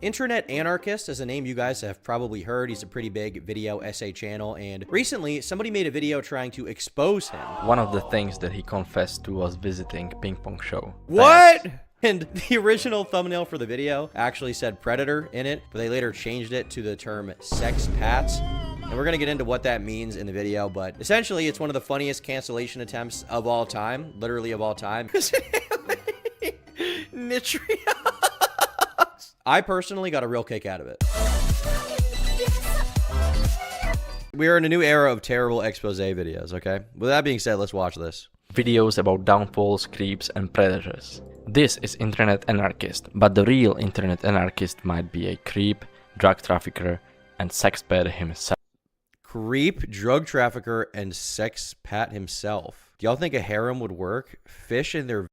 Internet Anarchist is a name you guys have probably heard. He's a pretty big video essay channel, and recently somebody made a video trying to expose him. One of the things that he confessed to was visiting ping pong show. What? And the original thumbnail for the video actually said predator in it, but they later changed it to the term sex pats. And we're gonna get into what that means in the video, but essentially it's one of the funniest cancellation attempts of all time, literally of all time. Nitria. I personally got a real kick out of it. We are in a new era of terrible expose videos, okay? With that being said, let's watch this. Videos about downfalls, creeps, and predators. This is Internet Anarchist, but the real Internet Anarchist might be a creep, drug trafficker, and sex pet himself. Creep, drug trafficker, and sex pat himself. Do y'all think a harem would work? Fish in their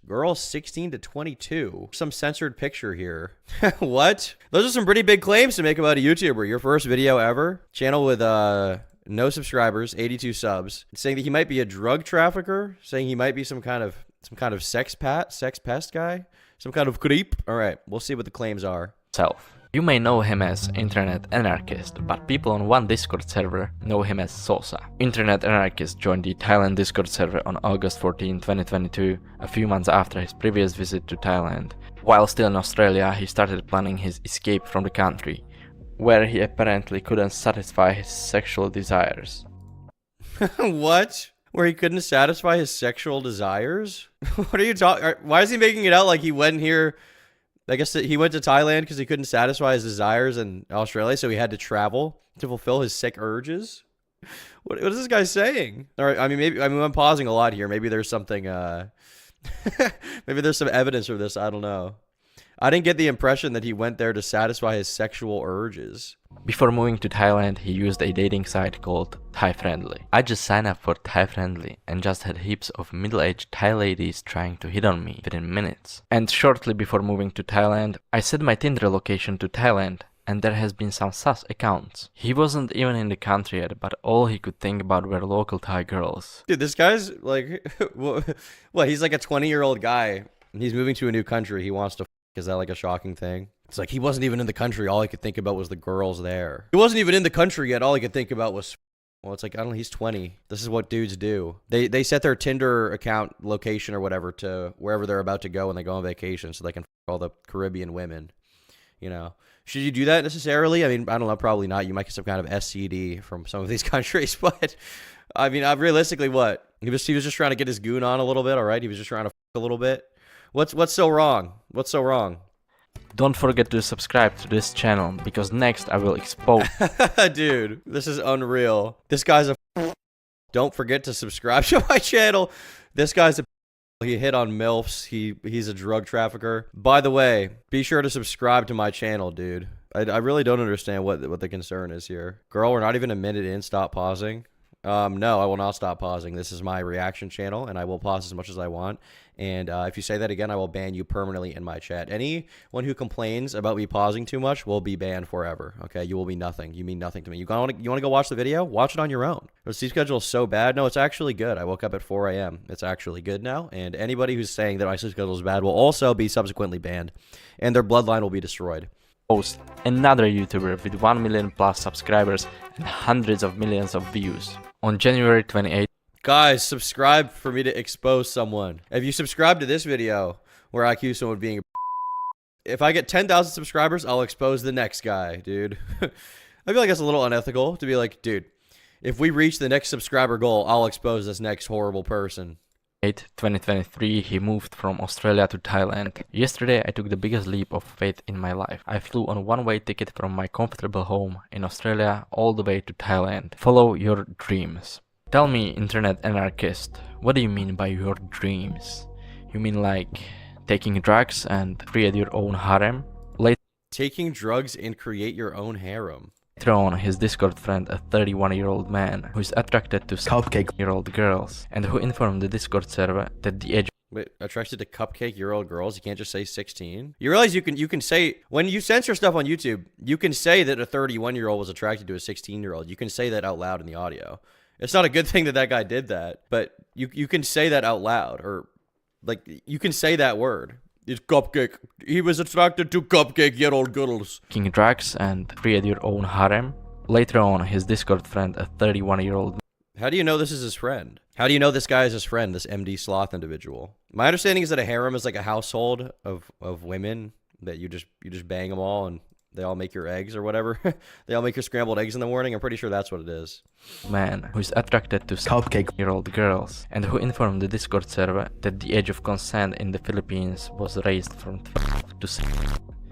girls 16 to 22. Some censored picture here. What? Those are some pretty big claims to make about a YouTuber. Your first video ever. Channel with no subscribers, 82 subs. Saying that he might be a drug trafficker. Saying he might be some kind of sex pest guy. Some kind of creep. All right, we'll see what the claims are. You may know him as Internet Anarchist, but people on one Discord server know him as Sosa. Internet Anarchist joined the Thailand Discord server on August 14, 2022, a few months after his previous visit to Thailand. While still in Australia, he started planning his escape from the country, where he apparently couldn't satisfy his sexual desires. What? Where he couldn't satisfy his sexual desires? What are you talking? Why is he making it out like he went here? I guess that he went to Thailand because he couldn't satisfy his desires in Australia, so he had to travel to fulfill his sick urges. What is this guy saying? All right, I'm pausing a lot here. Maybe there's something. Maybe there's some evidence for this. I don't know. I didn't get the impression that he went there to satisfy his sexual urges. Before moving to Thailand, he used a dating site called Thai Friendly. I just signed up for Thai Friendly and just had heaps of middle-aged Thai ladies trying to hit on me within minutes. And shortly before moving to Thailand, I set my Tinder location to Thailand, and there has been some sus accounts. He wasn't even in the country yet, but all he could think about were local Thai girls. Dude, this guy's like, what? He's like a 20-year-old guy. He's moving to a new country. He wants to. Is that like a shocking thing? It's like he wasn't even in the country. All he could think about was the girls there. He wasn't even in the country yet. All he could think about was, well, it's like, I don't know, he's 20. This is what dudes do. They set their Tinder account location or whatever to wherever they're about to go when they go on vacation so they can all the Caribbean women, you know. Should you do that necessarily? I mean, I don't know, probably not. You might get some kind of SCD from some of these countries, but I mean, realistically, what? He was just trying to get his goon on a little bit, all right? He was just trying to a little bit. What's so wrong? What's so wrong? Don't forget to subscribe to this channel, because next I will expose... Dude, this is unreal. This guy's a... Don't forget to subscribe to my channel. This guy's a... He hit on MILFs. He's a drug trafficker. By the way, be sure to subscribe to my channel, dude. I really don't understand what the concern is here. Girl, we're not even a minute in. Stop pausing. No, I will not stop pausing. This is my reaction channel, and I will pause as much as I want. And if you say that again, I will ban you permanently in my chat. Anyone who complains about me pausing too much will be banned forever. Okay, you will be nothing. You mean nothing to me. You want to go watch the video? Watch it on your own. The sleep schedule is so bad. No, it's actually good. I woke up at 4 a.m. It's actually good now. And anybody who's saying that my sleep schedule is bad will also be subsequently banned, and their bloodline will be destroyed. Another YouTuber with 1 million plus subscribers and hundreds of millions of views. On January 28th, guys, subscribe for me to expose someone. If you subscribe to this video where I accuse someone of being a if I get 10,000 subscribers, I'll expose the next guy, dude. I feel like that's a little unethical to be like, dude, if we reach the next subscriber goal, I'll expose this next horrible person. 2023, he moved from Australia to Thailand. Yesterday, I took the biggest leap of faith in my life. I flew on a one-way ticket from my comfortable home in Australia all the way to Thailand. Follow your dreams. Tell me, Internet Anarchist, what do you mean by your dreams? You mean like taking drugs and create your own harem? Taking drugs and create your own harem. Later on, his Discord friend, a 31-year-old man who is attracted to cupcake-year-old girls and who informed the Discord server that the age... Wait, attracted to cupcake-year-old girls? You can't just say 16? You realize you can say... When you censor stuff on YouTube, you can say that a 31-year-old was attracted to a 16-year-old. You can say that out loud in the audio. It's not a good thing that that guy did that, but you can say that out loud, or like you can say that word. It's cupcake. He was attracted to cupcake-year-old girls. Taking drugs and create your own harem. Later on, his Discord friend, a 31-year-old How do you know this is his friend? How do you know this guy is his friend, this MD Sloth individual? My understanding is that a harem is like a household of women that you just bang them all and they all make your eggs or whatever. They all make your scrambled eggs in the morning. I'm pretty sure that's what it is. man who is attracted to cupcake-year-old girls and who informed the Discord server that the age of consent in the Philippines was raised from 12 to 6.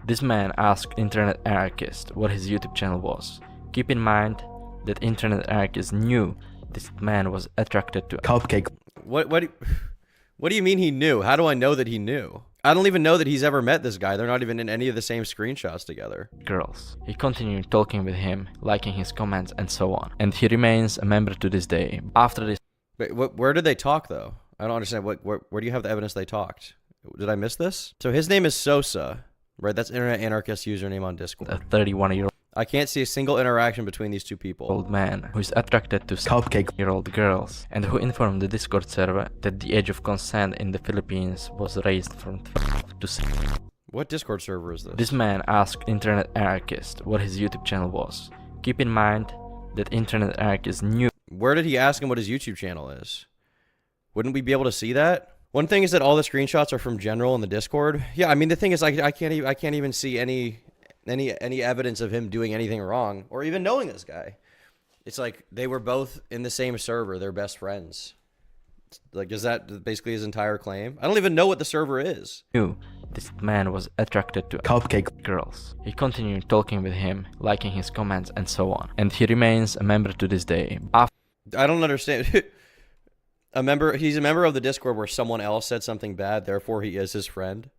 This man asked Internet Anarchist what his YouTube channel was. Keep in mind that Internet Anarchist knew this man was attracted to cupcake. What do you mean he knew? How do I know that he knew? I don't even know that he's ever met this guy. They're not even in any of the same screenshots together. Girls. He continued talking with him, liking his comments and so on. And he remains a member to this day. After this... Wait, where did they talk though? I don't understand. Where do you have the evidence they talked? Did I miss this? So his name is Sosa, right? That's Internet Anarchist username on Discord. A 31-year-old I can't see a single interaction between these two people. man who is attracted to cupcake-year-old girls and who informed the Discord server that the age of consent in the Philippines was raised from 12 to 6. What Discord server is this? This man asked Internet Anarchist what his YouTube channel was. Keep in mind that Internet Anarchist knew... Where did he ask him what his YouTube channel is? Wouldn't we be able to see that? One thing is that all the screenshots are from General in the Discord. Yeah, I mean the thing is I can't even see any evidence of him doing anything wrong or even knowing this guy. It's like they were both in the same server. They're best friends. Like, is that basically his entire claim? I don't even know what the server is. Knew this man was attracted to cupcake girls. He continued talking with him, liking his comments and so on. And he remains a member to this day. I don't understand. He's a member of the Discord where someone else said something bad, therefore he is his friend.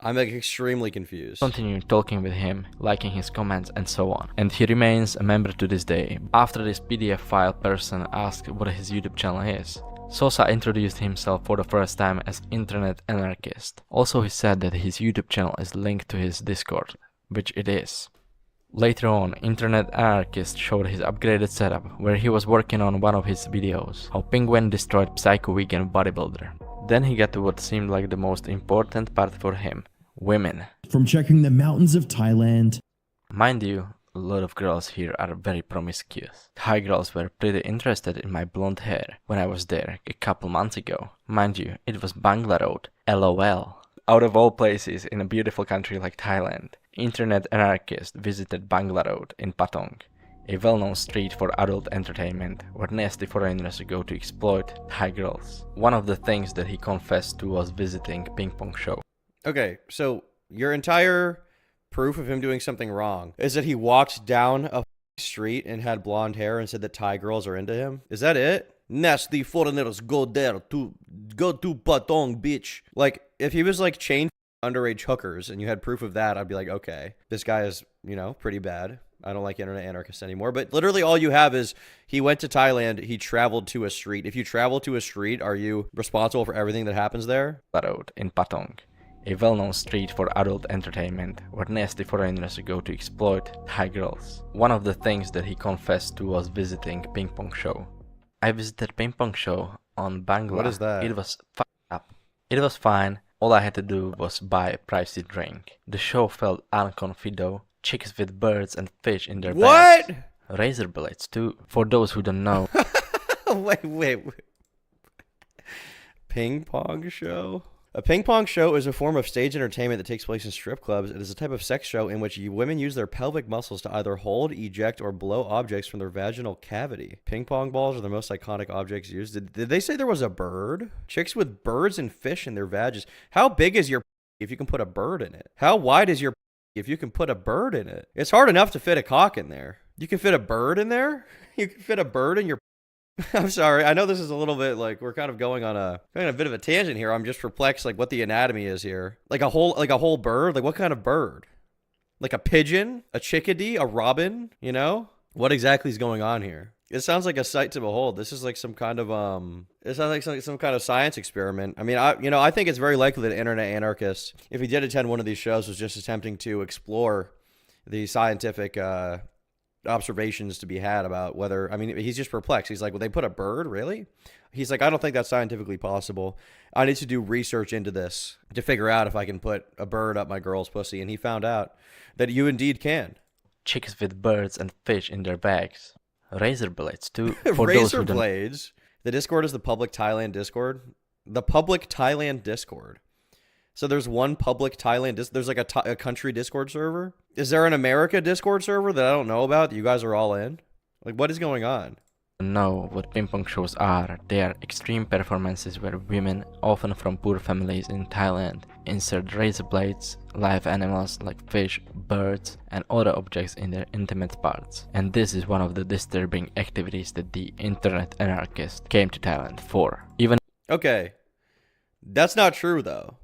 I'm like extremely confused. Continued talking with him, liking his comments and so on. And he remains a member to this day. After this PDF file person asked what his YouTube channel is, Sosa introduced himself for the first time as Internet Anarchist. Also he said that his YouTube channel is linked to his Discord, which it is. Later on, Internet Anarchist showed his upgraded setup where he was working on one of his videos, how Penguin destroyed Psycho Vegan Bodybuilder. Then he got to what seemed like the most important part for him, women. From checking the mountains of Thailand. Mind you, a lot of girls here are very promiscuous. Thai girls were pretty interested in my blonde hair when I was there a couple months ago. Mind you, it was Bangla Road, LOL. Out of all places in a beautiful country like Thailand, Internet Anarchist visited Bangla Road in Patong, a well-known street for adult entertainment where nasty foreigners go to exploit Thai girls. One of the things that he confessed to was visiting ping pong show. Okay, so your entire proof of him doing something wrong is that he walked down a street and had blonde hair and said that Thai girls are into him? Is that it? Nasty foreigners go there to Patong, bitch. Like, if he was like chained underage hookers and you had proof of that, I'd be like, okay, this guy is, pretty bad. I don't like Internet Anarchists anymore. But literally all you have is he went to Thailand, he traveled to a street. If you travel to a street, are you responsible for everything that happens there? Road in Patong, a well-known street for adult entertainment where nasty foreigners go to exploit Thai girls. One of the things that he confessed to was visiting ping pong show. I visited ping pong show on Bangla. What is that? It was up. It was fine. All I had to do was buy a pricey drink. The show felt unconfido. Chicks with birds and fish in their bags. What? Razor blades too. For those who don't know. Wait. Ping pong show? A ping pong show is a form of stage entertainment that takes place in strip clubs. It is a type of sex show in which women use their pelvic muscles to either hold, eject, or blow objects from their vaginal cavity. Ping pong balls are the most iconic objects used. Did they say there was a bird? Chicks with birds and fish in their vages. How big is your if you can put a bird in it? How wide is your if you can put a bird in it? It's hard enough to fit a cock in there. You can fit a bird in there? You can fit a bird in your I'm sorry. I know this is a little bit like we're kind of going on a bit of a tangent here. I'm just perplexed like what the anatomy is here. Like a whole bird? Like what kind of bird? Like a pigeon? A chickadee? A robin? What exactly is going on here? It sounds like a sight to behold. This is like some kind of it sounds like some kind of science experiment. I mean, I think it's very likely that Internet Anarchist, if he did attend one of these shows, was just attempting to explore the scientific observations to be had about whether, I mean, he's just perplexed. He's like, well, they put a bird, really? He's like, I don't think that's scientifically possible. I need to do research into this to figure out if I can put a bird up my girl's pussy. And he found out that you indeed can. Chicks with birds and fish in their bags. Razor blades too. For those Razor who don't... blades. The Discord is the public Thailand Discord. The public Thailand Discord. So there's one public Thailand, there's like a country Discord server. Is there an America Discord server that I don't know about that you guys are all in? Like, what is going on? know what ping pong shows are. They are extreme performances where women, often from poor families in Thailand, insert razor blades, live animals like fish, birds, and other objects in their intimate parts. And this is one of the disturbing activities that the internet anarchist came to Thailand for. Okay, that's not true though.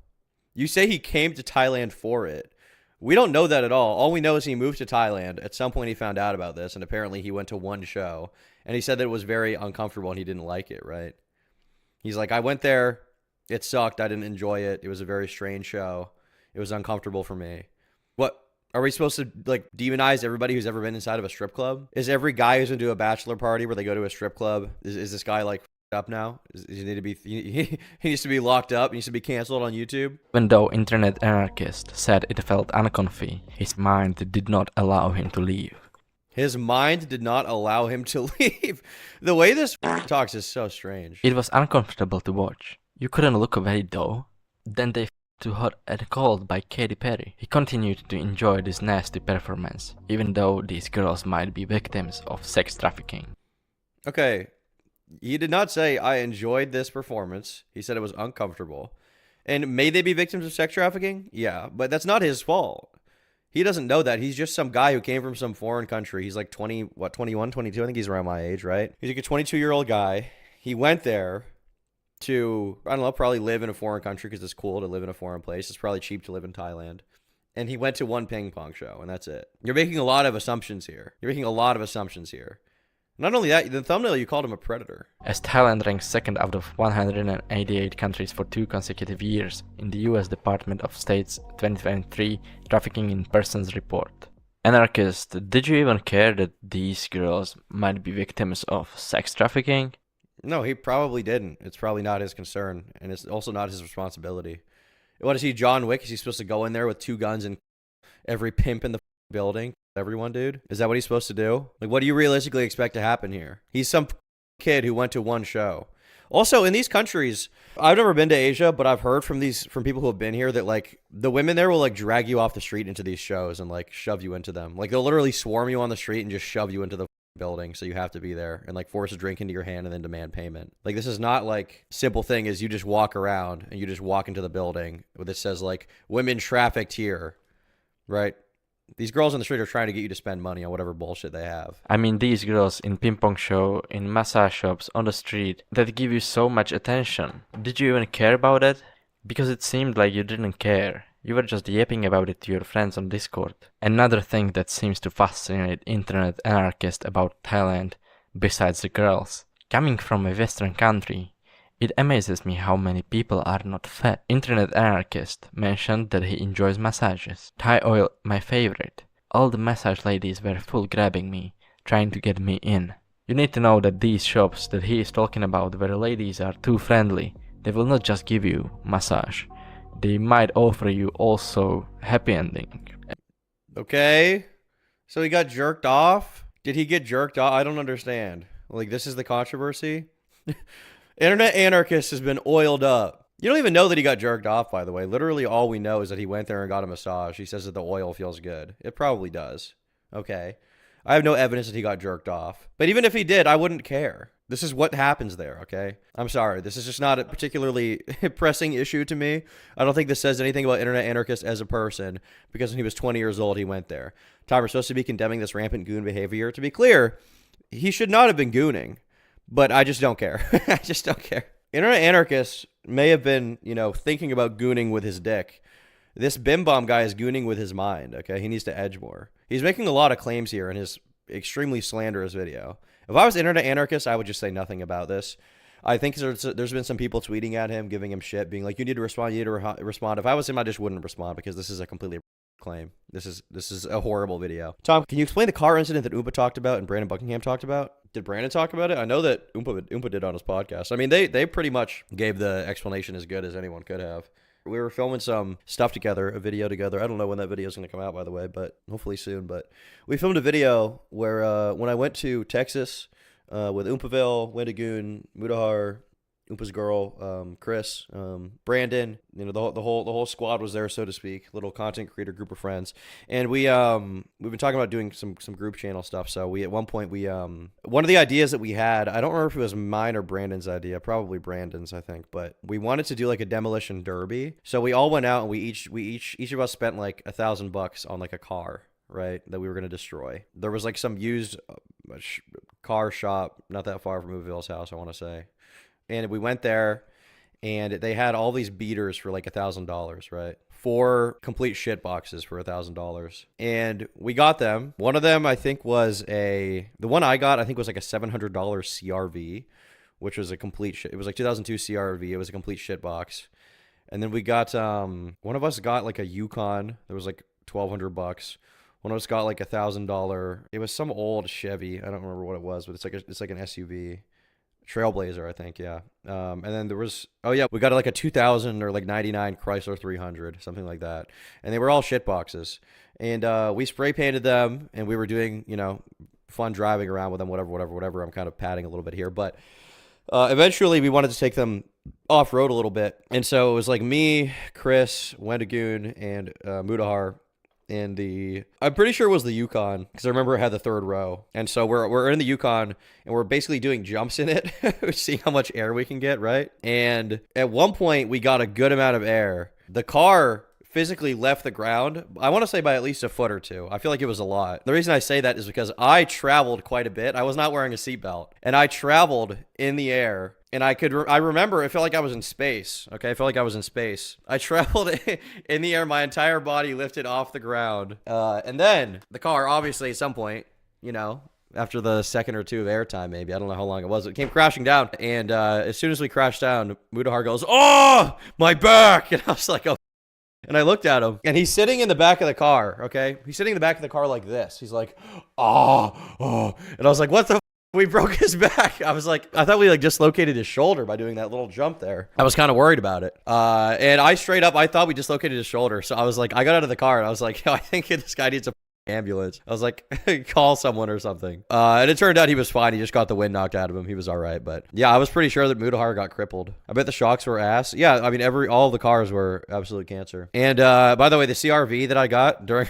You say he came to Thailand for it. We don't know that at all. All we know is he moved to Thailand. At some point he found out about this, and apparently he went to one show, and he said that it was very uncomfortable and he didn't like it, right? He's like, I went there, it sucked, I didn't enjoy it, it was a very strange show, it was uncomfortable for me. What? Are we supposed to, like, demonize everybody who's ever been inside of a strip club? Is every guy who's into a bachelor party where they go to a strip club, is this guy, like, up now? He need to be he needs to be locked up, he needs to be canceled on YouTube? Even though internet anarchist said it felt uncomfy, his mind did not allow him to leave. His mind did not allow him to leave. The way this talks is so strange. It was uncomfortable to watch. You couldn't look away though. Then they too hot and cold by Katy Perry. He continued to enjoy this nasty performance, even though these girls might be victims of sex trafficking. Okay, he did not say, I enjoyed this performance. He said it was uncomfortable. And may they be victims of sex trafficking? Yeah, but that's not his fault. He doesn't know that. He's just some guy who came from some foreign country. He's like 21, 22? I think he's around my age, right? He's like a 22-year-old guy. He went there to, I don't know, probably live in a foreign country because it's cool to live in a foreign place. It's probably cheap to live in Thailand. And he went to one ping pong show, and that's it. You're making a lot of assumptions here. Not only that, the thumbnail, you called him a predator. As Thailand ranks second out of 188 countries for 2 consecutive years in the US Department of State's 2023 Trafficking in Persons report. Anarchist, did you even care that these girls might be victims of sex trafficking? No, he probably didn't. It's probably not his concern, and it's also not his responsibility. What is he, John Wick? Is he supposed to go in there with 2 guns and every pimp in the building? Everyone, dude? Is that what he's supposed to do? Like, what do you realistically expect to happen here? He's some kid who went to one show. Also, in these countries, I've never been to Asia, but I've heard from people who have been here that, like, the women there will, like, drag you off the street into these shows and, like, shove you into them. Like, they'll literally swarm you on the street and just shove you into the building, so you have to be there and, like, force a drink into your hand and then demand payment. Like, this is not, like, simple thing is you just walk around and you just walk into the building where this says, like, women trafficked here, right? These girls on the street are trying to get you to spend money on whatever bullshit they have. I mean, these girls in ping pong show, in massage shops, on the street, that give you so much attention. Did you even care about it? Because it seemed like you didn't care. You were just yapping about it to your friends on Discord. Another thing that seems to fascinate internet anarchists about Thailand, besides the girls, coming from a Western country, it amazes me how many people are not fat. Internet anarchist mentioned that he enjoys massages. Thai oil, my favorite. All the massage ladies were full grabbing me, trying to get me in. You need to know that these shops that he is talking about where ladies are too friendly, they will not just give you massage. They might offer you also happy ending. Okay. So he got jerked off? Did he get jerked off? I don't understand. Like, this is the controversy? Internet anarchist has been oiled up. You don't even know that he got jerked off, by the way. Literally all we know is that he went there and got a massage. He says that the oil feels good. It probably does. Okay. I have no evidence that he got jerked off. But even if he did, I wouldn't care. This is what happens there, okay? I'm sorry. This is just not a particularly pressing issue to me. I don't think this says anything about internet anarchist as a person, because when he was 20 years old, he went there. Tom, we're supposed to be condemning this rampant goon behavior. To be clear, he should not have been gooning. But I just don't care. I just don't care. Internet anarchist may have been, thinking about gooning with his dick. This Bim Bom guy is gooning with his mind, okay? He needs to edge more. He's making a lot of claims here in his extremely slanderous video. If I was internet anarchist, I would just say nothing about this. I think there's been some people tweeting at him, giving him shit, being like, you need to respond, you need to respond. If I was him, I just wouldn't respond because this is a completely claim. This is a horrible video. Tom, can you explain the car incident that Oompa talked about and Brandon Buckingham talked about? Did Brandon talk about it? I know that Oompa did on his podcast. I mean, they pretty much gave the explanation as good as anyone could have. We were filming some stuff together, a video together. I don't know when that video is going to come out, by the way, but hopefully soon. But we filmed a video where when I went to Texas with Oompaville, Wendigoon, Mudahar, Oompa's girl, Chris, Brandon, you know, the whole squad was there, so to speak, little content creator group of friends. And we've been talking about doing some group channel stuff. So we, at one point, one of the ideas that we had, I don't remember if it was mine or Brandon's idea, probably Brandon's, I think, but we wanted to do like a demolition derby. So we all went out and we each of us spent like $1,000 on like a car, right, that we were going to destroy. There was like some used car shop not that far from Moville's house, I want to say. And we went there, and they had all these beaters for like $1,000, right? 4 complete shit boxes for $1,000. And we got them. One of them, I think, the one I got, I think, was like a $700 CRV, which was a complete shit. It was like 2002 CRV. It was a complete shit box. And then we got, one of us got like a Yukon. That was like $1,200. One of us got like $1,000. It was some old Chevy. I don't remember what it was, but it's like an SUV. Trailblazer, I think, yeah. And then there was, we got like a 2000 or like 99 Chrysler 300, something like that. And they were all shit boxes. And we spray painted them, and we were doing, you know, fun driving around with them, whatever. I'm kind of padding a little bit here. But eventually we wanted to take them off-road a little bit. And so it was like me, Chris, Wendigoon, and Mudahar. And I'm pretty sure it was the Yukon, because I remember it had the 3rd row. And so we're in the Yukon, and we're basically doing jumps in it, seeing how much air we can get, right? And at one point, we got a good amount of air. The car physically left the ground, I want to say by at least a foot or two. I feel like it was a lot. The reason I say that is because I traveled quite a bit. I was not wearing a seatbelt, and I traveled in the air. And I remember, it felt like I was in space. Okay, I felt like I was in space. I traveled in the air, my entire body lifted off the ground. And then the car, obviously, at some point, you know, after the second or two of airtime, maybe, I don't know how long it was, it came crashing down. And as soon as we crashed down, Mudahar goes, "Oh, my back!" And I was like, "Oh." And I looked at him, and he's sitting in the back of the car, okay? He's sitting in the back of the car like this. He's like, oh. And I was like, what the we broke his back. I was like, I thought we like dislocated his shoulder by doing that little jump there. I was kind of worried about it. And I thought we dislocated his shoulder. So I was like, I got out of the car and I was like, I think this guy needs a ambulance. I was like, call someone or something. And it turned out he was fine. He just got the wind knocked out of him. He was all right. But yeah, I was pretty sure that Mudahar got crippled. I bet the shocks were ass. Yeah, I mean, all of the cars were absolute cancer. And by the way, the CRV that I got during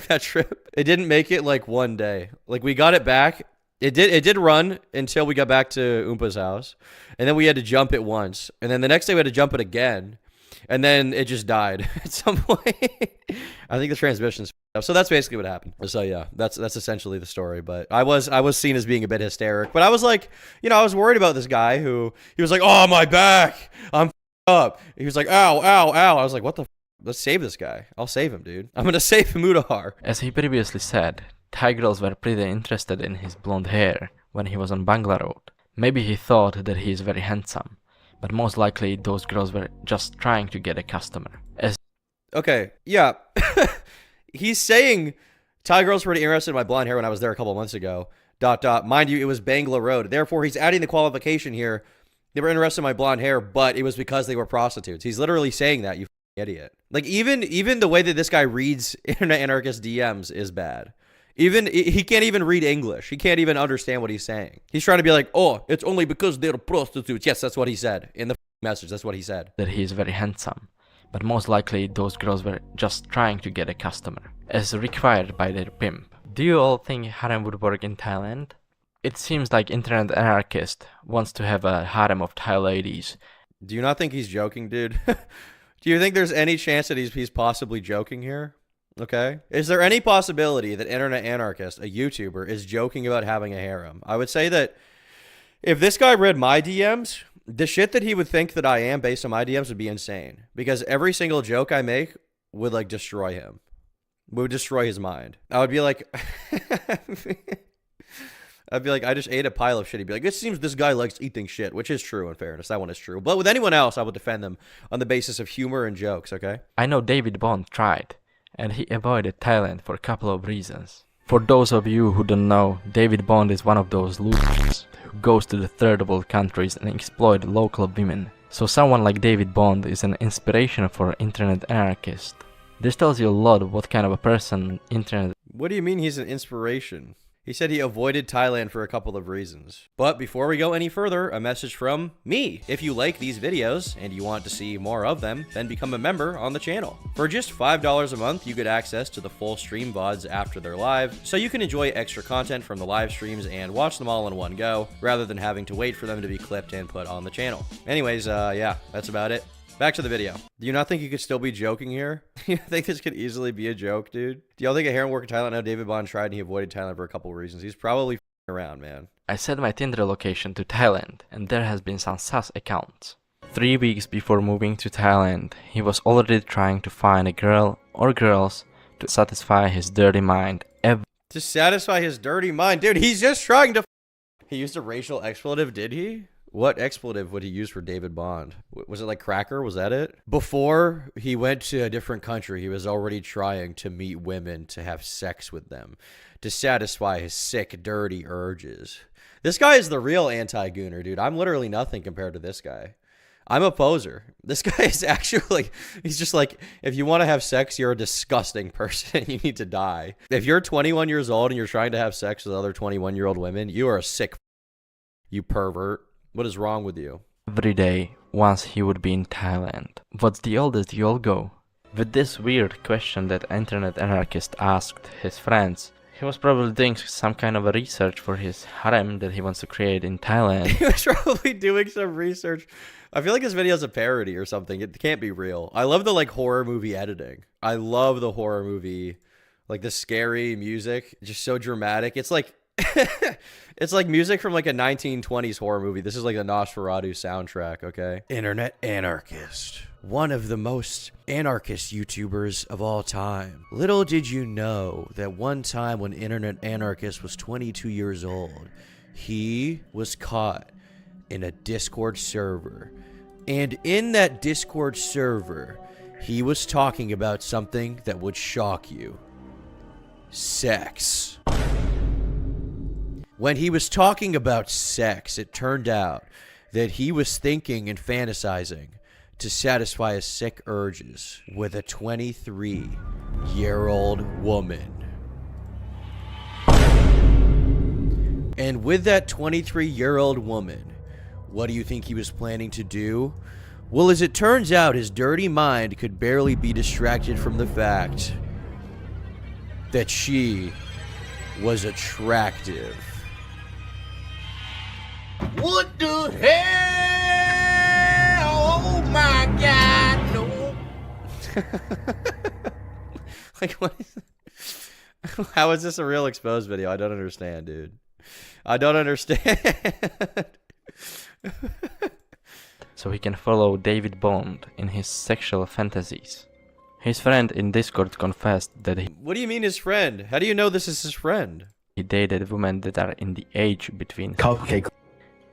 that trip, it didn't make it like one day. Like we got it back. It did run until we got back to Oompa's house, and then we had to jump it once, and then the next day we had to jump it again, and then it just died at some point. I think the transmission's up. So that's basically what happened. So yeah, that's essentially the story. But I was seen as being a bit hysteric, but I was like, you know, I was worried about this guy who he was like, "Oh, my back, I'm up." He was like, "Ow, ow, ow." I was like, "What the? Let's save this guy. I'll save him, dude. I'm gonna save Mudahar." As he previously said, Thai girls were pretty interested in his blonde hair when he was on Bangla Road. Maybe he thought that he is very handsome, but most likely those girls were just trying to get a customer. Okay, yeah. He's saying Thai girls were interested in my blonde hair when I was there a couple months ago. ... Mind you, it was Bangla Road. Therefore, he's adding the qualification here. They were interested in my blonde hair, but it was because they were prostitutes. He's literally saying that, you idiot. Like, even the way that this guy reads Internet Anarchist DMs is bad. He can't even read English. He can't even understand what he's saying. He's trying to be like, "Oh, it's only because they're prostitutes." Yes, that's what he said in the message. That's what he said. That he is very handsome, but most likely those girls were just trying to get a customer, as required by their pimp. Do you all think harem would work in Thailand? It seems like Internet Anarchist wants to have a harem of Thai ladies. Do you not think he's joking, dude? Do you think there's any chance that he's possibly joking here? Okay. Is there any possibility that Internet Anarchist, a YouTuber, is joking about having a harem? I would say that if this guy read my DMs, the shit that he would think that I am based on my DMs would be insane. Because every single joke I make would like destroy him. Would destroy his mind. I would be like, I just ate a pile of shit. He'd be like, it seems this guy likes eating shit, which is true in fairness. That one is true. But with anyone else, I would defend them on the basis of humor and jokes, okay? I know David Bond tried, and he avoided Thailand for a couple of reasons. For those of you who don't know, David Bond is one of those losers who goes to the third world countries and exploit local women. So someone like David Bond is an inspiration for internet anarchist. This tells you a lot of what kind of a person internet... What do you mean he's an inspiration? He said he avoided Thailand for a couple of reasons. But before we go any further, a message from me. If you like these videos and you want to see more of them, then become a member on the channel. For just $5 a month, you get access to the full stream VODs after they're live, so you can enjoy extra content from the live streams and watch them all in one go, rather than having to wait for them to be clipped and put on the channel. Anyways, yeah, that's about it. Back to the video. Do you not think you could still be joking here? You think this could easily be a joke, dude? Do y'all think a heroin worker in Thailand? No, David Bond tried and he avoided Thailand for a couple of reasons. He's probably around, man. I set my Tinder location to Thailand, and there has been some sus accounts. 3 weeks before moving to Thailand, he was already trying to find a girl or girls to satisfy his dirty mind. To satisfy his dirty mind? Dude, he's just trying to... He used a racial expletive, did he? What expletive would he use for David Bond? Was it like cracker? Was that it? Before he went to a different country, he was already trying to meet women to have sex with them, to satisfy his sick, dirty urges. This guy is the real anti-gooner, dude. I'm literally nothing compared to this guy. I'm a poser. This guy is actually, he's just like, if you want to have sex, you're a disgusting person. You need to die. If you're 21 years old and you're trying to have sex with other 21-year-old women, you are a sick, you pervert. What is wrong with you? Every day, once he would be in Thailand. What's the oldest you'll go? With this weird question that internet anarchist asked his friends, he was probably doing some kind of a research for his harem that he wants to create in Thailand. He was probably doing some research. I feel like this video is a parody or something. It can't be real. I love the like horror movie editing. I love the horror movie, like the scary music, just so dramatic. It's like it's like music from like a 1920s horror movie. This is like the Nosferatu soundtrack, okay? Internet Anarchist. One of the most anarchist YouTubers of all time. Little did you know that one time when Internet Anarchist was 22 years old, he was caught in a Discord server. And in that Discord server, he was talking about something that would shock you. Sex. When he was talking about sex, it turned out that he was thinking and fantasizing to satisfy his sick urges with a 23-year-old woman. And with that 23-year-old woman, what do you think he was planning to do? Well, as it turns out, his dirty mind could barely be distracted from the fact that she was attractive. What the hell? Oh my God, no. Like, what is how is this a real exposed video? I don't understand, dude. I don't understand. So he can follow David Bond in his sexual fantasies. His friend in Discord confessed that What do you mean his friend? How do you know this is his friend? he dated women that are in the age between cupcake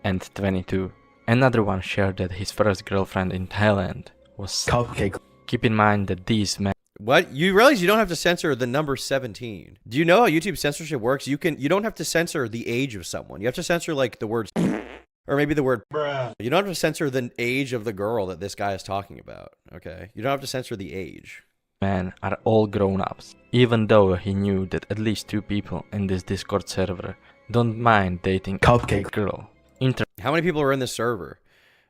and 22. Another one shared that his first girlfriend in Thailand was cupcake. Keep in mind that these men... What? You realize you don't have to censor the number 17. Do you know how YouTube censorship works? You don't have to censor the age of someone. You have to censor like the words or maybe the word bruh. You don't have to censor the age of the girl that this guy is talking about, okay? You don't have to censor the age. Men are all grown-ups, even though he knew that at least 2 people in this Discord server don't mind dating cupcake girl. How many people are in this server?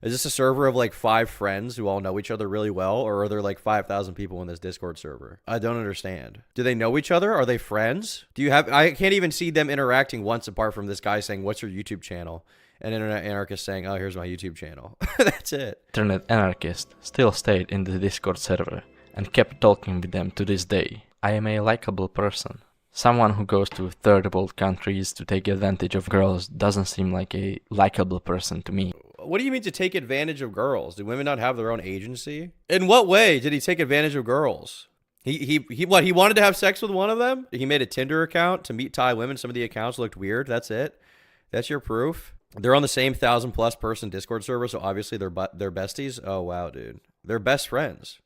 Is this a server of like 5 friends who all know each other really well, or are there like 5,000 people in this Discord server? I don't understand. Do they know each other? Are they friends? Do you have... I can't even see them interacting once apart from this guy saying, "What's your YouTube channel?" And Internet Anarchist saying, "Oh, here's my YouTube channel." That's it. Internet Anarchist still stayed in the Discord server and kept talking with them to this day. I am a likable person. Someone who goes to third world countries to take advantage of girls doesn't seem like a likable person to me. What do you mean to take advantage of girls? Do women not have their own agency? In what way did he take advantage of girls? He what? He wanted to have sex with one of them? He made a Tinder account to meet Thai women. Some of the accounts looked weird. That's it. That's your proof. They're on the same 1,000+ person Discord server, so obviously they're besties. Oh wow, dude, they're best friends.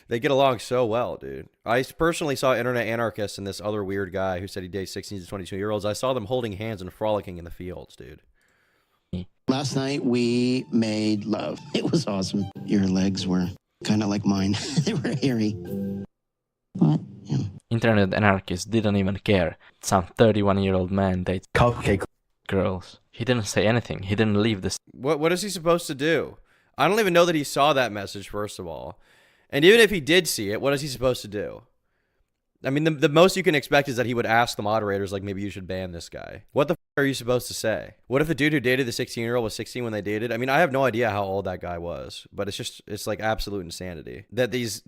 They get along so well, dude. I personally saw Internet Anarchist and this other weird guy who said he dates 16 to 22-year-olds. I saw them holding hands and frolicking in the fields, dude. Last night we made love. It was awesome. Your legs were kind of like mine. They were hairy. What? Yeah. Internet Anarchist didn't even care. Some 31-year-old man dates cupcake girls. He didn't say anything. He didn't leave this. What is he supposed to do? I don't even know that he saw that message, first of all. And even if he did see it, what is he supposed to do? I mean, the most you can expect is that he would ask the moderators, like, maybe you should ban this guy. What the f are you supposed to say? What if the dude who dated the 16-year-old was 16 when they dated? I mean, I have no idea how old that guy was, but it's like absolute insanity that these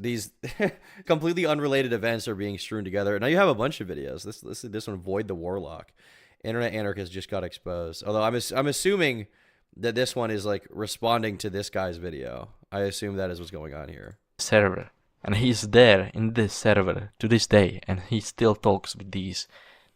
completely unrelated events are being strewn together. Now you have a bunch of videos. This one, Void the Warlock. Internet Anarchist just got exposed. Although I'm assuming that this one is like responding to this guy's video. I assume that is what's going on here. Server. And he's there in this server to this day, and he still talks with these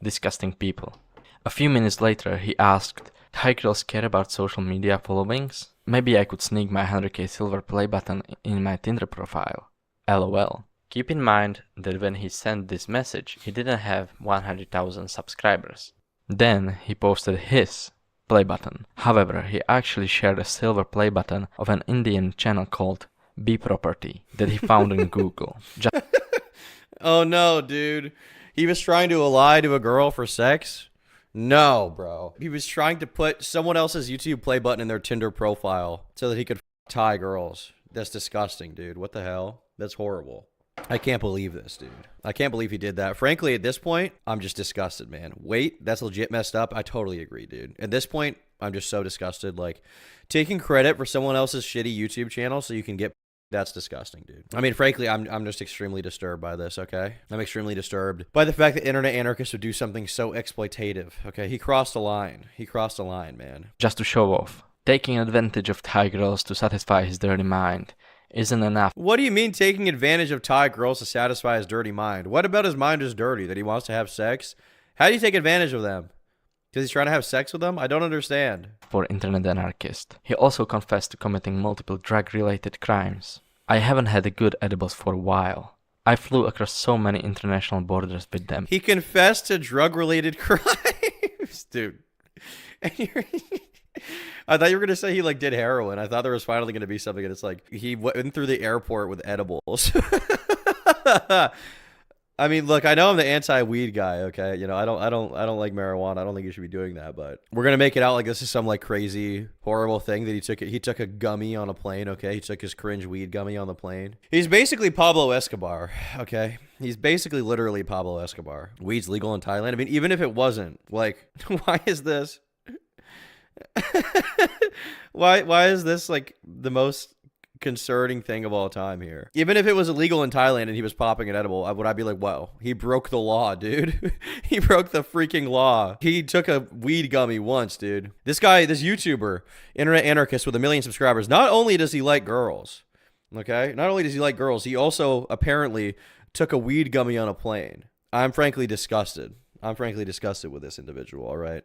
disgusting people. A few minutes later, he asked, "Thai girls care about social media followings? Maybe I could sneak my 100k silver play button in my Tinder profile. LOL." Keep in mind that when he sent this message, he didn't have 100,000 subscribers. Then he posted his play button. However, he actually shared a silver play button of an Indian channel called B Property that he found in Google. Oh no, dude. He was trying to lie to a girl for sex? No, bro. He was trying to put someone else's YouTube play button in their Tinder profile so that he could Thai girls. That's disgusting, dude. What the hell? That's horrible. I can't believe this, dude. I can't believe he did that. Frankly, at this point, I'm just disgusted, man. Wait, that's legit messed up. I totally agree, dude. At this point, I'm just so disgusted. Like, taking credit for someone else's shitty YouTube channel so you can get... That's disgusting, dude. I mean, frankly, I'm just extremely disturbed by this, okay? I'm extremely disturbed by the fact that Internet Anarchist would do something so exploitative, okay? He crossed a line. He crossed a line, man. Just to show off. Taking advantage of Thai girls to satisfy his dirty mind isn't enough. What do you mean taking advantage of Thai girls to satisfy his dirty mind? What about his mind is dirty, that he wants to have sex? How do you take advantage of them? Because he's trying to have sex with them? I don't understand. For Internet Anarchist. He also confessed to committing multiple drug-related crimes. I haven't had good edibles for a while. I flew across so many international borders with them. He confessed to drug-related crimes? Dude. I thought you were going to say he, like, did heroin. I thought there was finally going to be something, and it's like, he went through the airport with edibles. I mean, look, I know I'm the anti-weed guy, okay? You know, I don't like marijuana. I don't think you should be doing that, but we're gonna make it out like this is some like crazy, horrible thing that he took a gummy on a plane, okay? He took his cringe weed gummy on the plane. He's basically Pablo Escobar, okay? He's basically literally Pablo Escobar. Weed's legal in Thailand. I mean, even if it wasn't, like, why is this? Why is this like the most concerning thing of all time here? Even if it was illegal in Thailand and he was popping an edible, would I be like, whoa, he broke the law, dude? He broke the freaking law. He took a weed gummy once, dude. This guy, this YouTuber, Internet Anarchist with 1 million subscribers, not only does he like girls, okay? Not only does he like girls, he also apparently took a weed gummy on a plane. I'm frankly disgusted. I'm frankly disgusted with this individual, all right?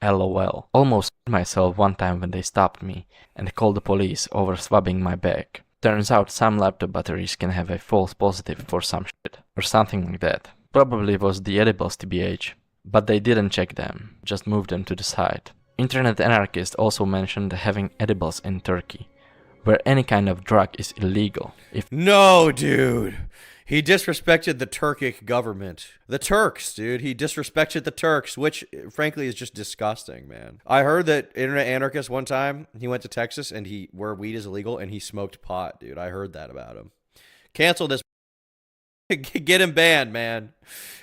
LOL. Almost myself one time when they stopped me and called the police over swabbing my bag. Turns out some laptop batteries can have a false positive for some shit, or something like that. Probably was the edibles TBH, but they didn't check them, just moved them to the side. Internet Anarchist also mentioned having edibles in Turkey, where any kind of drug is illegal. No, dude. He disrespected the Turkic government. The Turks, dude. He disrespected the Turks, which, frankly, is just disgusting, man. I heard that Internet Anarchist one time, he went to Texas, and where weed is illegal, and he smoked pot, dude. I heard that about him. Cancel this. Get him banned, man.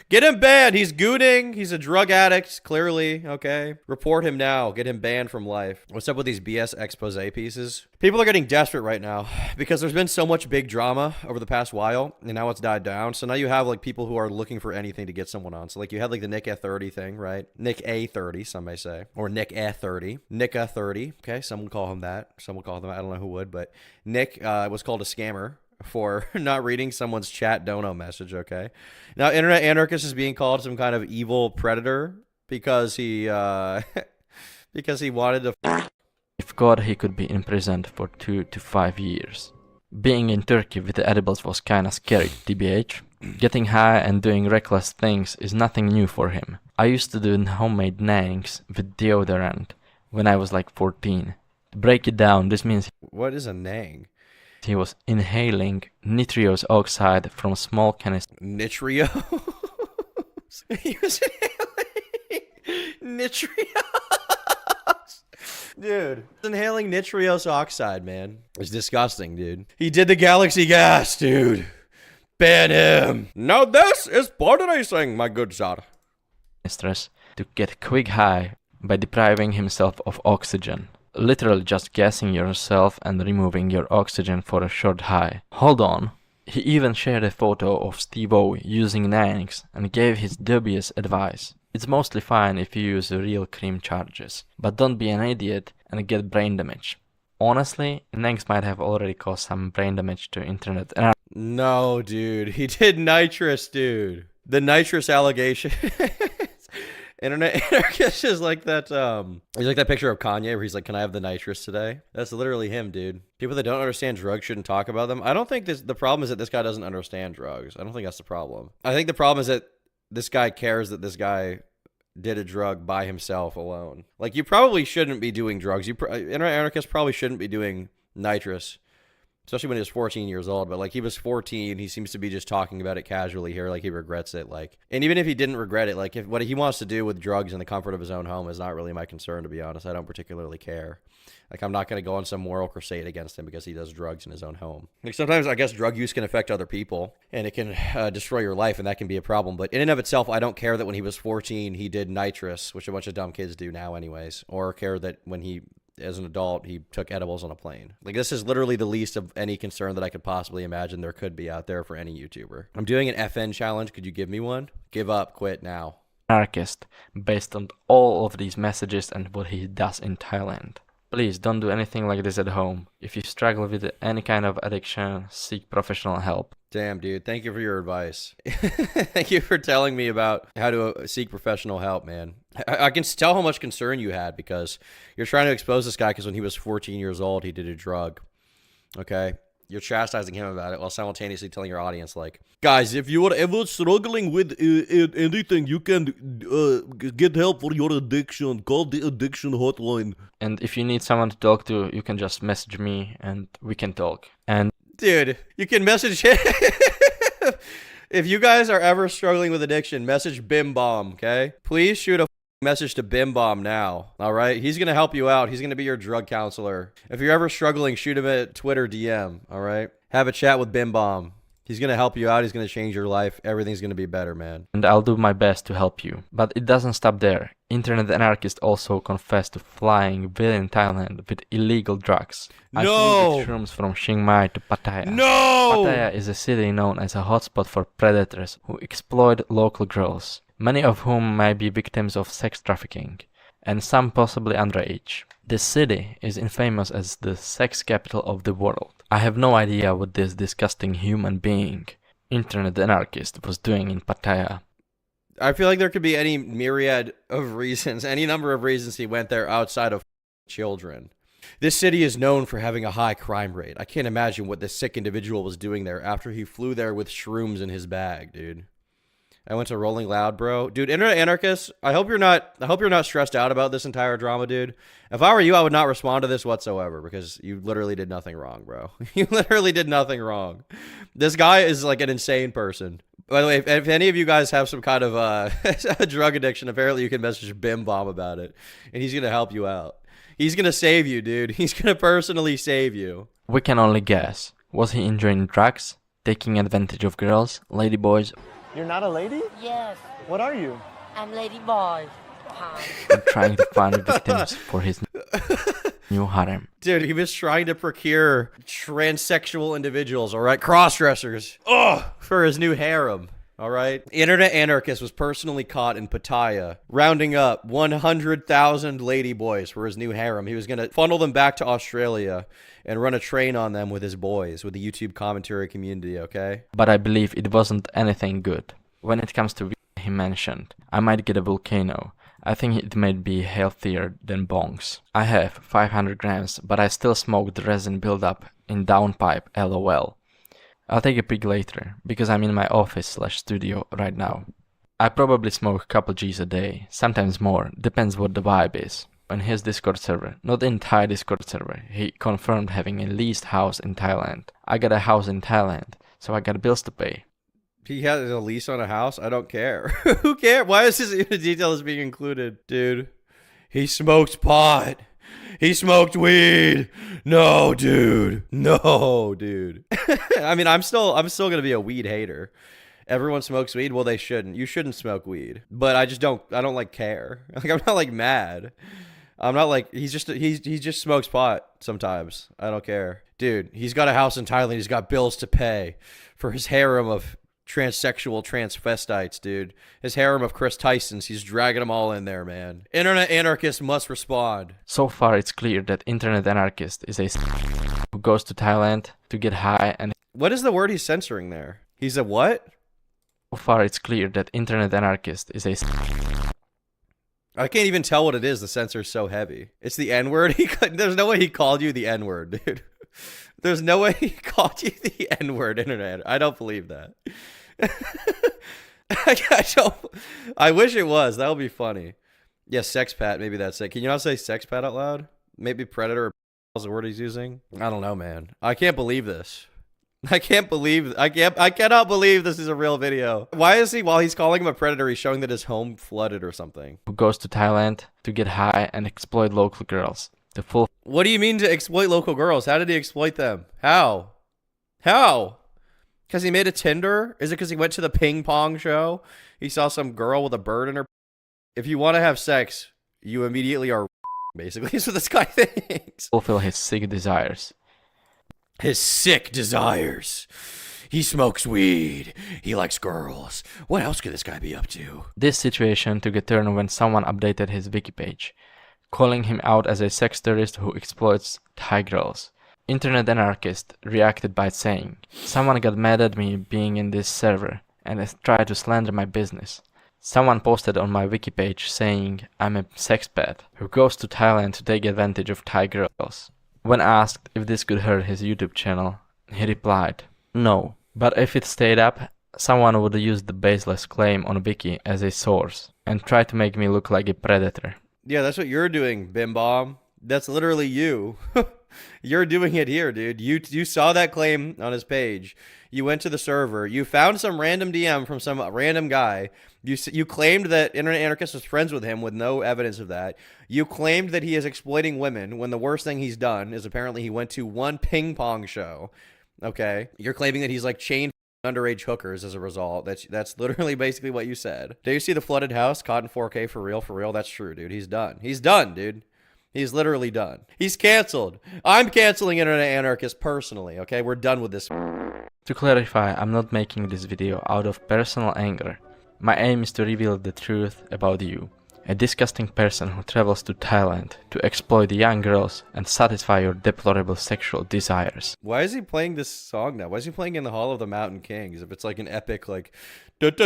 Get him banned. He's gooning. He's a drug addict, clearly, okay? Report him now. Get him banned from life. What's up with these BS expose pieces? People are getting desperate right now because there's been so much big drama over the past while, and now it's died down. So now you have, like, people who are looking for anything to get someone on. So, like, you had, like, the Nick A30 thing, right? Nick A30, some may say. Or Nick A30. Nick A30, okay? Some would call him that. Some would call him that. I don't know who would, but Nick was called a scammer for not reading someone's chat dono message, okay? Now, Internet Anarchist is being called some kind of evil predator because he because he wanted to... If God, he could be imprisoned for 2 to 5 years. Being in Turkey with the edibles was kinda scary, TBH. Getting high and doing reckless things is nothing new for him. I used to do homemade nangs with deodorant when I was like 14. To break it down, this means What is a nang? he was inhaling nitrous oxide from small canisters. Nitrio? He was inhaling nitrios. Dude, inhaling nitrous oxide, man. It's disgusting, dude. He did the galaxy gas, dude. Ban him. Now this is body racing, my good sir. To get quick high by depriving himself of oxygen. Literally just gassing yourself and removing your oxygen for a short high. Hold on. He even shared a photo of Steve-O using nangs and gave his dubious advice. It's mostly fine if you use real cream charges, but don't be an idiot and get brain damage. Honestly, nangs might have already caused some brain damage to internet. No, dude. He did nitrous, dude. The nitrous allegation. Internet Anarchist is like that, he's like that picture of Kanye where he's like, can I have the nitrous today? That's literally him, dude. People that don't understand drugs shouldn't talk about them. I don't think the problem is that this guy doesn't understand drugs. I don't think that's the problem. I think the problem is that this guy cares that this guy did a drug by himself alone. Like, you probably shouldn't be doing drugs. Internet Anarchist probably shouldn't be doing nitrous. Especially when he was 14 years old, but like he was 14, he seems to be just talking about it casually here, like he regrets it. Like, and even if he didn't regret it, like if what he wants to do with drugs in the comfort of his own home is not really my concern, to be honest. I don't particularly care. Like, I'm not going to go on some moral crusade against him because he does drugs in his own home. Like, sometimes I guess drug use can affect other people and it can destroy your life, and that can be a problem. But in and of itself, I don't care that when he was 14, he did nitrous, which a bunch of dumb kids do now anyways, or care that when he, as an adult, he took edibles on a plane. Like, this is literally the least of any concern that I could possibly imagine there could be out there for any YouTuber. I'm doing an FN challenge. Could you give me one? Give up. Quit now. Anarchist, based on all of these messages and what he does in Thailand. Please don't do anything like this at home. If you struggle with any kind of addiction, seek professional help. Damn, dude. Thank you for your advice. Thank you for telling me about how to seek professional help, man. I can tell how much concern you had because you're trying to expose this guy because when he was 14 years old, he did a drug. Okay? You're chastising him about it while simultaneously telling your audience, like, guys, if you are ever struggling with anything, you can get help for your addiction. Call the addiction hotline. And if you need someone to talk to, you can just message me and we can talk. And dude, you can message him. If you guys are ever struggling with addiction, message Bim Bomb, okay? Please shoot a message to Bim Bomb now, all right? He's going to help you out. He's going to be your drug counselor. If you're ever struggling, shoot him a Twitter DM, all right? Have a chat with Bim Bomb. He's going to help you out. He's going to change your life. Everything's going to be better, man. And I'll do my best to help you. But it doesn't stop there. Internet Anarchist also confessed to flying within Thailand with illegal drugs. I flew with shrooms from Chiang Mai to Pattaya. No! Pattaya is a city known as a hotspot for predators who exploit local girls, many of whom may be victims of sex trafficking, and some possibly underage. This city is infamous as the sex capital of the world. I have no idea what this disgusting human being, Internet Anarchist, was doing in Pattaya. I feel like there could be any myriad of reasons, any number of reasons he went there outside of children. This city is known for having a high crime rate. I can't imagine what this sick individual was doing there after he flew there with shrooms in his bag, dude. I went to Rolling Loud, bro. Dude, Internet Anarchist, I hope you're not stressed out about this entire drama, dude. If I were you, I would not respond to this whatsoever because you literally did nothing wrong, bro. You literally did nothing wrong. This guy is like an insane person. By the way, if any of you guys have some kind of drug addiction, apparently you can message Bim Bomb about it, and he's going to help you out. He's going to save you, dude. He's going to personally save you. We can only guess. Was he enjoying drugs, taking advantage of girls, ladyboys? You're not a lady? Yes, What are you? I'm Lady Boy. Or trying to find victims for his new harem? Dude, he was trying to procure transsexual individuals, all right? Cross-dressers. For his new harem, all right? Internet Anarchist was personally caught in Pattaya, rounding up 100,000 ladyboys for his new harem. He was going to funnel them back to Australia and run a train on them with his boys, with the YouTube commentary community, okay? But I believe it wasn't anything good. When it comes to he mentioned, I might get a volcano. I think it may be healthier than bongs. I have 500 grams, but I still smoke the resin buildup in downpipe, lol. I'll take a pic later, because I'm in my office/studio right now. I probably smoke a couple G's a day, sometimes more, depends what the vibe is. On his Discord server, not in Thai Discord server, he confirmed having a leased house in Thailand. I got a house in Thailand, so I got bills to pay. He has a lease on a house? I don't care. Who cares? Why is this detail is being included? Dude, he smokes pot. He smoked weed. No, dude. No, dude. I mean, I'm still gonna be a weed hater. Everyone smokes weed. Well, they shouldn't. You shouldn't smoke weed. But I don't like care. Like, I'm not like mad. I'm not like, he just smokes pot sometimes. I don't care. Dude, he's got a house in Thailand. He's got bills to pay for his harem of transsexual transvestites, dude. His harem of Chris Tysons. He's dragging them all in there, man. Internet anarchist must respond. So far, it's clear that Internet Anarchist is a who goes to Thailand to get high and... What is the word he's censoring there? He's a what? So far, it's clear that Internet Anarchist is a... I can't even tell what it is. The censor's so heavy. It's the N-word. There's no way he called you the N-word, dude. There's no way he called you the N-word, Internet. I don't believe that. I wish it was. That would be funny. Yeah, sexpat. Maybe that's it. Can you not say sexpat out loud? Maybe predator is the word he's using. I don't know, man. I can't believe this. I cannot believe this is a real video. Why is he, while he's calling him a predator, he's showing that his home flooded or something? Who goes to Thailand to get high and exploit local girls. The full... What do you mean to exploit local girls? How did he exploit them? How? How? Because he made a Tinder? Is it because he went to the ping pong show? He saw some girl with a bird in her... If you want to have sex, you immediately are basically. That's what this guy thinks. Fulfill his sick desires. His sick desires. He smokes weed. He likes girls. What else could this guy be up to? This situation took a turn when someone updated his wiki page, calling him out as a sex tourist who exploits Thai girls. Internet Anarchist reacted by saying, "Someone got mad at me being in this server and has tried to slander my business. Someone posted on my wiki page saying I'm a sexpat who goes to Thailand to take advantage of Thai girls." When asked if this could hurt his YouTube channel, he replied, "No, but if it stayed up, someone would use the baseless claim on Wiki as a source and try to make me look like a predator." Yeah, that's what you're doing, Bim Bom. That's literally you. You're doing it here, dude. You saw that claim on his page. You went to the server. You found some random DM from some random guy. You claimed that Internet Anarchist was friends with him with no evidence of that. You claimed that he is exploiting women when the worst thing he's done is apparently he went to one ping pong show. Okay? You're claiming that he's like chained underage hookers as a result. That's literally basically what you said. Do you see the flooded house? Caught in 4K for real? For real? That's true, dude. He's done. He's done, dude. He's literally done. He's canceled. I'm canceling Internet Anarchist personally, okay? We're done with this. To clarify, I'm not making this video out of personal anger. My aim is to reveal the truth about you, a disgusting person who travels to Thailand to exploit young girls and satisfy your deplorable sexual desires. Why is he playing this song now? Why is he playing In the Hall of the Mountain Kings? If it's like an epic, like... It's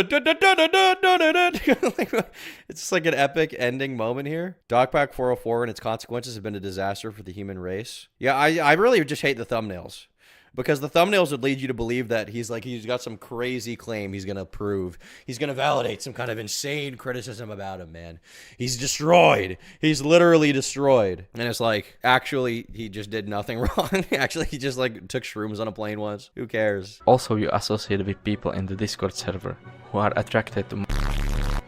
just like an epic ending moment here. Dogpack 404 and its consequences have been a disaster for the human race. Yeah, I really just hate the thumbnails. Because the thumbnails would lead you to believe that he's got some crazy claim he's going to prove. He's going to validate some kind of insane criticism about him, man. He's destroyed. He's literally destroyed. And it's like, actually, he just did nothing wrong. Actually, he just like took shrooms on a plane once. Who cares? Also, you associate with people in the Discord server who are attracted to...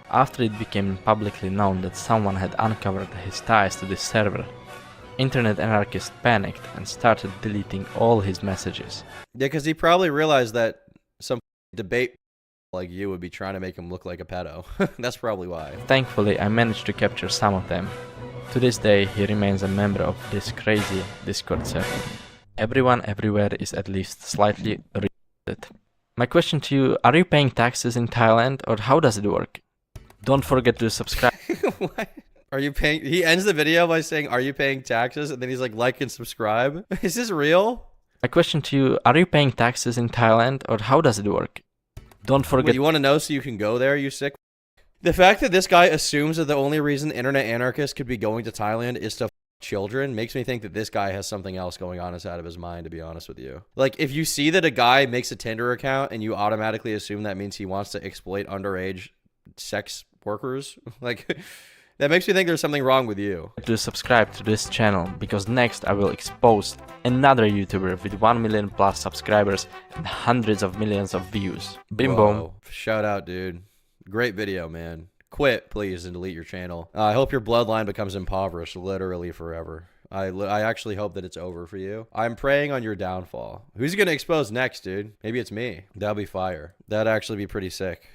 After it became publicly known that someone had uncovered his ties to this server, Internet Anarchist panicked and started deleting all his messages. Yeah, because he probably realized that some debate like you would be trying to make him look like a pedo. That's probably why. Thankfully, I managed to capture some of them. To this day, he remains a member of this crazy Discord server. Everyone everywhere is at least slightly related. My question to you, are you paying taxes in Thailand or how does it work? Don't forget to subscribe. What? Are you paying? He ends the video by saying, "Are you paying taxes?" And then he's like and subscribe. Is this real? My question to you, are you paying taxes in Thailand or how does it work? Don't forget. What, you want to know so you can go there, you sick? The fact that this guy assumes that the only reason internet anarchists could be going to Thailand is to children makes me think that this guy has something else going on inside of his mind, to be honest with you. Like, if you see that a guy makes a Tinder account and you automatically assume that means he wants to exploit underage sex workers, like, that makes me think there's something wrong with you. To subscribe to this channel, because next I will expose another YouTuber with 1 million plus subscribers and hundreds of millions of views. Bim bom. Whoa. Shout out, dude. Great video, man. Quit, please, and delete your channel. I hope your bloodline becomes impoverished literally forever. I actually hope that it's over for you. I'm praying on your downfall. Who's gonna expose next, dude? Maybe it's me. That'll be fire. That'd actually be pretty sick.